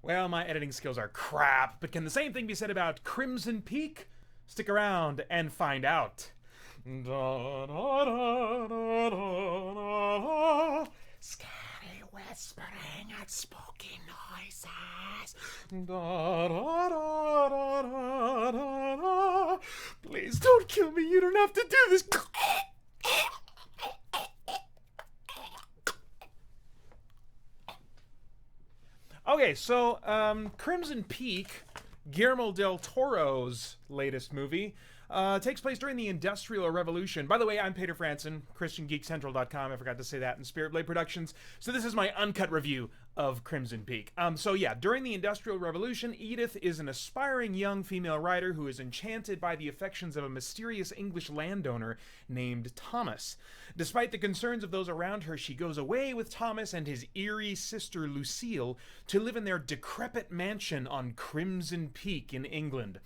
Well, my editing skills are crap, but can the same thing be said about Crimson Peak? Stick around and find out. Da, da, da, da, da, da. Scary whispering and spooky noises. Da, da, da, da, da, da, da. Please don't kill me. You don't have to do this. Okay, so Crimson Peak, Guillermo del Toro's latest movie, takes place during the Industrial Revolution. By the way, I'm Peter Franson, ChristianGeekCentral.com. I forgot to say that in Spirit Blade Productions. So this is my uncut review of Crimson Peak. So yeah, during the Industrial Revolution, Edith is an aspiring young female writer who is enchanted by the affections of a mysterious English landowner named Thomas. Despite the concerns of those around her, she goes away with Thomas and his eerie sister Lucille to live in their decrepit mansion on Crimson Peak in England.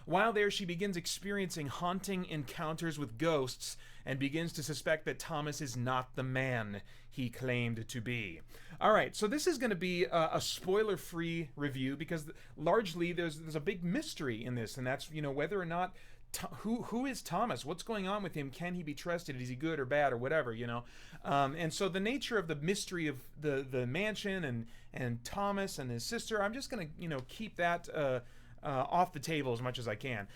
While there, she begins experiencing haunting encounters with ghosts and begins to suspect that Thomas is not the man he claimed to be. All right, so this is going to be a spoiler-free review because largely there's a big mystery in this, and that's, you know, whether or not who is Thomas? What's going on with him? Can he be trusted? Is he good or bad or whatever, you know? And so the nature of the mystery of the mansion and Thomas and his sister, I'm just going to, you know, keep that off the table as much as I can.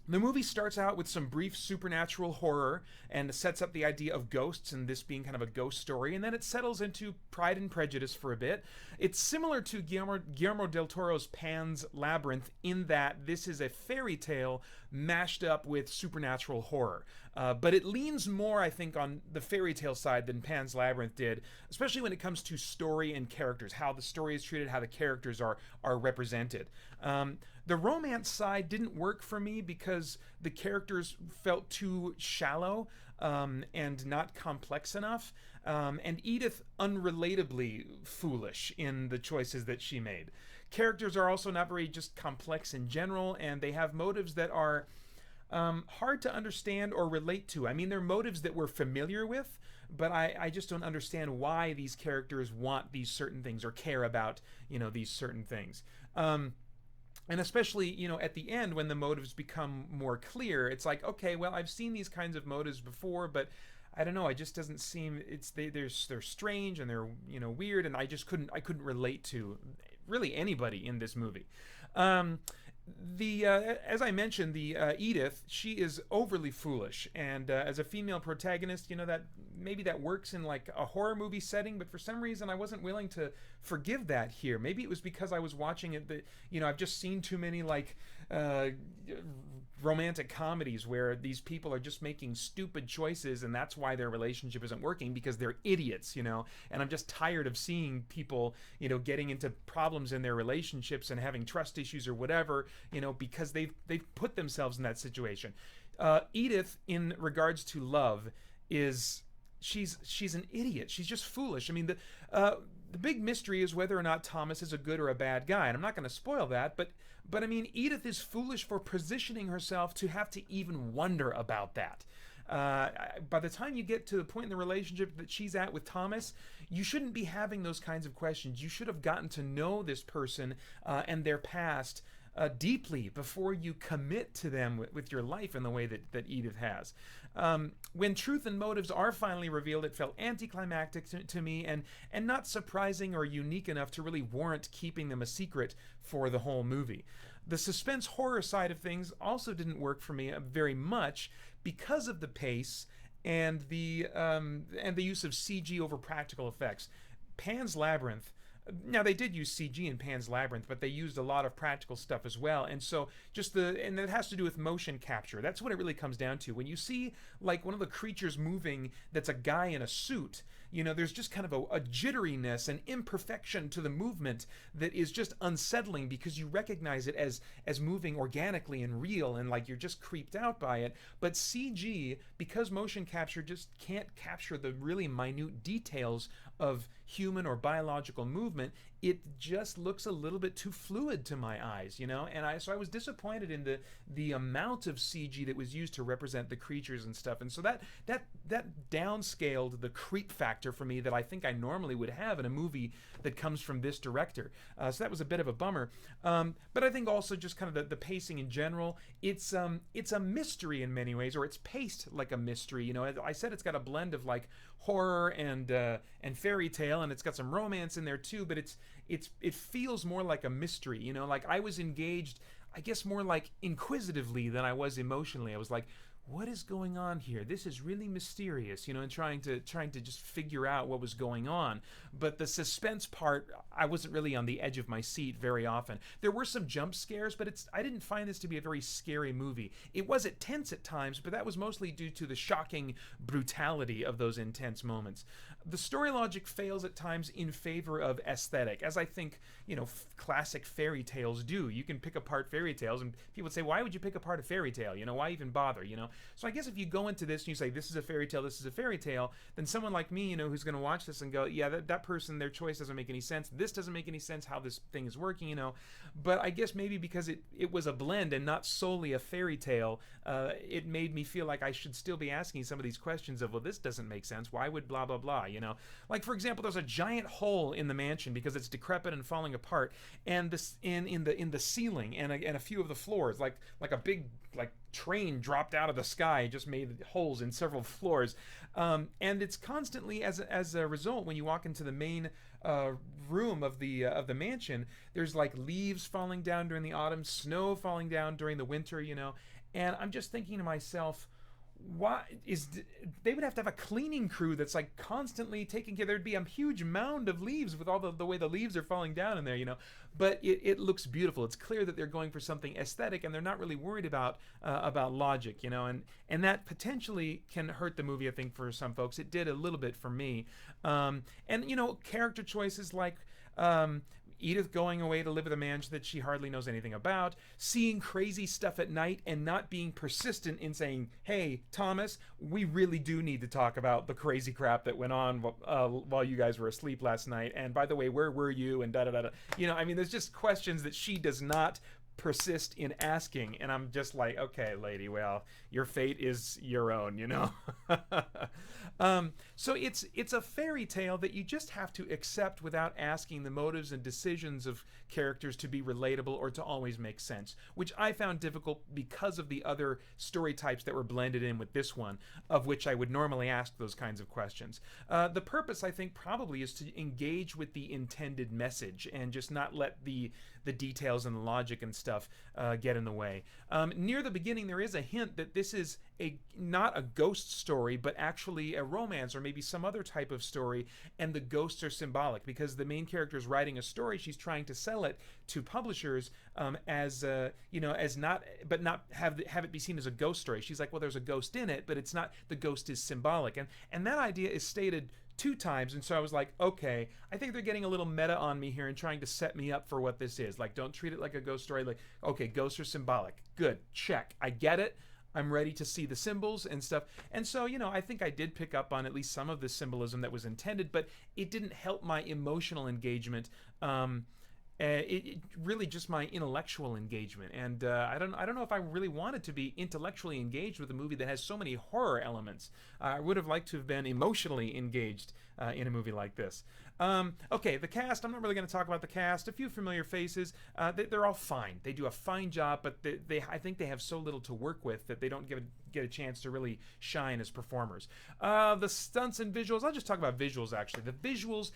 The movie starts out with some brief supernatural horror and sets up the idea of ghosts and this being kind of a ghost story, and then it settles into Pride and Prejudice for a bit. It's similar to Guillermo del Toro's Pan's Labyrinth in that this is a fairy tale mashed up with supernatural horror. But it leans more, I think, on the fairy tale side than Pan's Labyrinth did, especially when it comes to story and characters, how the story is treated, how the characters are represented. The romance side didn't work for me because the characters felt too shallow and not complex enough, and Edith unrelatably foolish in the choices that she made. Characters are also not very just complex in general, and they have motives that are hard to understand or relate to. I mean, they're motives that we're familiar with, but I just don't understand why these characters want these certain things or care about, you know, these certain things. And especially, you know, at the end when the motives become more clear, it's like, okay, well, I've seen these kinds of motives before, but I don't know, it just doesn't seem, they're strange and they're, you know, weird, and I couldn't relate to really anybody in this movie. As I mentioned, the Edith, she is overly foolish, and as a female protagonist, you know, that maybe that works in like a horror movie setting, but for some reason I wasn't willing to forgive that here. Maybe it was because I was watching it that, you know, I've just seen too many like romantic comedies where these people are just making stupid choices, and that's why their relationship isn't working, because they're idiots, you know. And I'm just tired of seeing people, you know, getting into problems in their relationships and having trust issues or whatever, you know, because they've put themselves in that situation. Edith, in regards to love, is she's an idiot. She's just foolish. I mean, the big mystery is whether or not Thomas is a good or a bad guy, and I'm not going to spoil that, but I mean, Edith is foolish for positioning herself to have to even wonder about that. By the time you get to the point in the relationship that she's at with Thomas, you shouldn't be having those kinds of questions. You should have gotten to know this person and their past deeply before you commit to them with your life in the way that Edith has. When truth and motives are finally revealed, it felt anticlimactic to me and not surprising or unique enough to really warrant keeping them a secret for the whole movie. The suspense horror side of things also didn't work for me very much because of the pace and the use of CG over practical effects. Pan's Labyrinth, now they did use CG in Pan's Labyrinth, but they used a lot of practical stuff as well, and so and it has to do with motion capture. That's what it really comes down to. When you see like one of the creatures moving that's a guy in a suit, you know, there's just kind of a jitteriness and imperfection to the movement that is just unsettling because you recognize it as moving organically and real, and like you're just creeped out by it. But CG, because motion capture just can't capture the really minute details of human or biological movement, it just looks a little bit too fluid to my eyes, you know. And so I was disappointed in the amount of CG that was used to represent the creatures and stuff, and so that downscaled the creep factor factor for me that I think I normally would have in a movie that comes from this director. So that was a bit of a bummer. But I think also just kind of the pacing in general, it's a mystery in many ways, or it's paced like a mystery. You know, I said it's got a blend of like horror and fairy tale, and it's got some romance in there too, but it feels more like a mystery. You know, like I was engaged, I guess, more like inquisitively than I was emotionally. I was like, what is going on here? This is really mysterious, you know, and trying to just figure out what was going on. But the suspense part, I wasn't really on the edge of my seat very often. There were some jump scares, but I didn't find this to be a very scary movie. It was tense at times, but that was mostly due to the shocking brutality of those intense moments. The story logic fails at times in favor of aesthetic, as I think, you know, classic fairy tales do. You can pick apart fairy tales, and people would say, why would you pick apart a fairy tale? You know, why even bother, you know? So I guess if you go into this and you say, this is a fairy tale, this is a fairy tale, then someone like me, you know, who's going to watch this and go, yeah, that person, their choice doesn't make any sense. This doesn't make any sense how this thing is working, you know. But I guess maybe because it was a blend and not solely a fairy tale, it made me feel like I should still be asking some of these questions of, well, this doesn't make sense. Why would blah, blah, blah, you know? Like, for example, there's a giant hole in the mansion because it's decrepit and falling apart, and this in the ceiling and a few of the floors, like a big train dropped out of the sky, just made holes in several floors, and it's constantly as a result, when you walk into the main room of the mansion, there's like leaves falling down during the autumn, snow falling down during the winter, you know. And I'm just thinking to myself, why they would have to have a cleaning crew that's like constantly taking care. There'd be a huge mound of leaves with all the way the leaves are falling down in there, you know. But it looks beautiful. It's clear that they're going for something aesthetic, and they're not really worried about logic, you know. And that potentially can hurt the movie, I think, for some folks. It did a little bit for me. And you know, character choices like Edith going away to live with a man that she hardly knows anything about, seeing crazy stuff at night and not being persistent in saying, hey, Thomas, we really do need to talk about the crazy crap that went on while you guys were asleep last night. And by the way, where were you? And da-da-da-da. You know, I mean, there's just questions that she does not persist in asking, and I'm just like, okay, lady, well, your fate is your own, you know. So it's a fairy tale that you just have to accept without asking the motives and decisions of characters to be relatable or to always make sense, which I found difficult because of the other story types that were blended in with this one, of which I would normally ask those kinds of questions. The purpose, I think, probably is to engage with the intended message and just not let the details and the logic and stuff get in the way. Near the beginning, there is a hint that this is not a ghost story, but actually a romance or maybe some other type of story, and the ghosts are symbolic because the main character is writing a story. She's trying to sell it to publishers as you know, as not have it be seen as a ghost story. She's like, well, there's a ghost in it, but it's not. The ghost is symbolic, and that idea is stated 2 times, and so I was like, okay, I think they're getting a little meta on me here and trying to set me up for what this is. Like, don't treat it like a ghost story. Like, okay, ghosts are symbolic. Good, check. I get it. I'm ready to see the symbols and stuff. And so, you know, I think I did pick up on at least some of the symbolism that was intended, but it didn't help my emotional engagement. It really just my intellectual engagement, and I don't know if I really wanted to be intellectually engaged with a movie that has so many horror elements. I would have liked to have been emotionally engaged in a movie like this. Okay, the cast. I'm not really going to talk about the cast. A few familiar faces. They're all fine. They do a fine job, but I think they have so little to work with that they don't get a chance to really shine as performers. The stunts and visuals. I'll just talk about visuals. Actually, the visuals.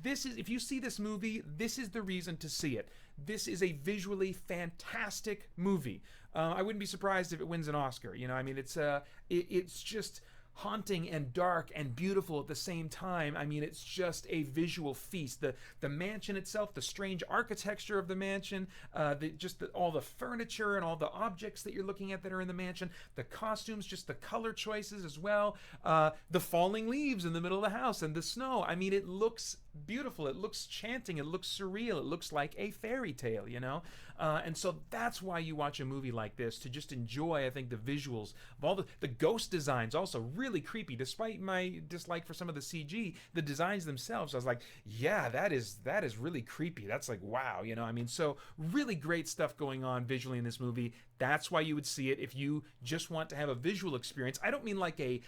If you see this movie, this is the reason to see it. This is a visually fantastic movie. I wouldn't be surprised if it wins an Oscar. You know, I mean, it's just haunting and dark and beautiful at the same time. I mean, it's just a visual feast. The mansion itself, the strange architecture of the mansion, all the furniture and all the objects that you're looking at that are in the mansion, the costumes, just the color choices as well, the falling leaves in the middle of the house and the snow. I mean, it looks beautiful. It looks enchanting. It looks surreal. It looks like a fairy tale, you know? And so that's why you watch a movie like this, to just enjoy, I think, the visuals of all the ghost designs also really creepy. Despite my dislike for some of the CG, the designs themselves, I was like, yeah, that is really creepy. That's like, wow, you know. I mean, so really great stuff going on visually in this movie. That's why you would see it if you just want to have a visual experience. I don't mean like a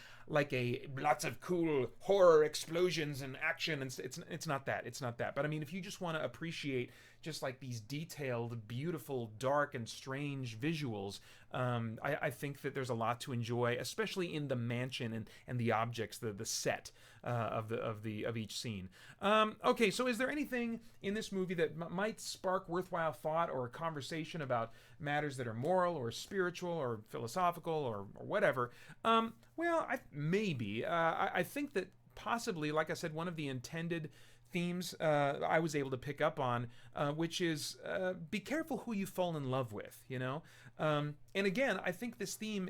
lots of cool horror explosions and action, and it's not that. It's not that. But I mean, if you just want to appreciate just like these detailed, beautiful, dark, and strange visuals, I think that there's a lot to enjoy, especially in the mansion and the objects, the set of each scene. Okay, so is there anything in this movie that might spark worthwhile thought or conversation about matters that are moral or spiritual or philosophical or whatever? Well, maybe. I think that possibly, like I said, one of the intended themes I was able to pick up on, which is be careful who you fall in love with, you know? And again, I think this theme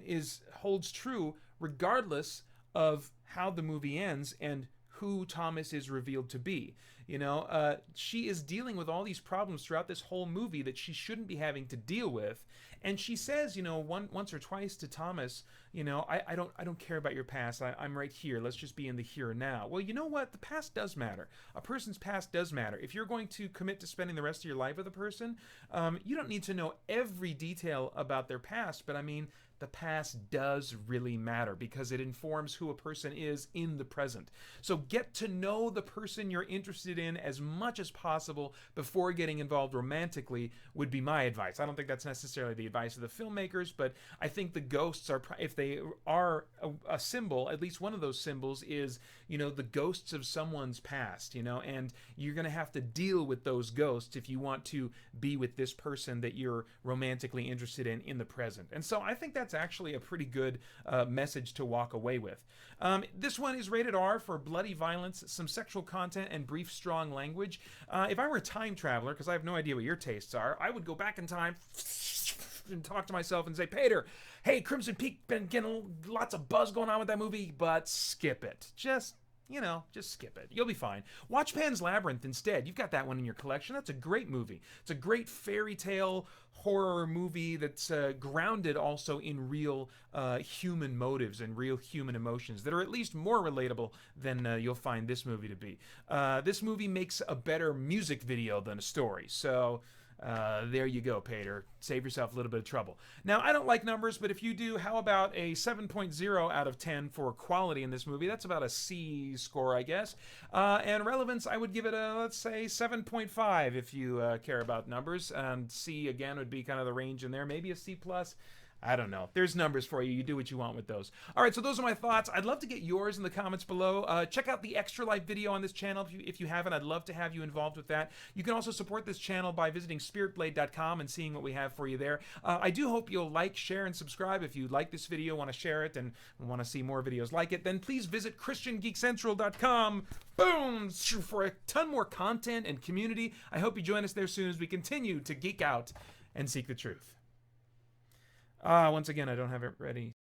holds true regardless of how the movie ends and who Thomas is revealed to be. You know, she is dealing with all these problems throughout this whole movie that she shouldn't be having to deal with, and she says, you know, once or twice to Thomas, you know, I don't care about your past. I'm right here. Let's just be in the here and now. Well, you know what? The past does matter. A person's past does matter. If you're going to commit to spending the rest of your life with a person, you don't need to know every detail about their past, but I mean, the past does really matter because it informs who a person is in the present. So get to know the person you're interested in as much as possible before getting involved romantically would be my advice. I don't think that's necessarily the advice of the filmmakers, but I think the ghosts are, if they are a symbol, at least one of those symbols is, you know, the ghosts of someone's past, you know, and you're going to have to deal with those ghosts if you want to be with this person that you're romantically interested in the present. And so I think that's actually a pretty good message to walk away with. This one is rated R for bloody violence, some sexual content, and brief, strong language. If I were a time traveler, because I have no idea what your tastes are, I would go back in time and talk to myself and say, Peter, hey, Crimson Peak been getting lots of buzz going on with that movie, but skip it. Just skip it. You'll be fine. Watch Pan's Labyrinth instead. You've got that one in your collection. That's a great movie. It's a great fairy tale horror movie that's grounded also in real human motives and real human emotions that are at least more relatable than you'll find this movie to be. This movie makes a better music video than a story. So there you go, Peter. Save yourself a little bit of trouble. Now, I don't like numbers, but if you do, how about a 7.0 out of 10 for quality in this movie? That's about a C score, I guess. And relevance, I would give it a, let's say, 7.5 if you care about numbers. And C, again, would be kind of the range in there. Maybe a C+. I don't know. There's numbers for you. You do what you want with those. All right, so those are my thoughts. I'd love to get yours in the comments below. Check out the Extra Life video on this channel if you haven't. I'd love to have you involved with that. You can also support this channel by visiting spiritblade.com and seeing what we have for you there. I do hope you'll like, share, and subscribe. If you like this video, want to share it, and want to see more videos like it, then please visit ChristianGeekCentral.com. Boom! For a ton more content and community. I hope you join us there soon as we continue to geek out and seek the truth. Once again, I don't have it ready.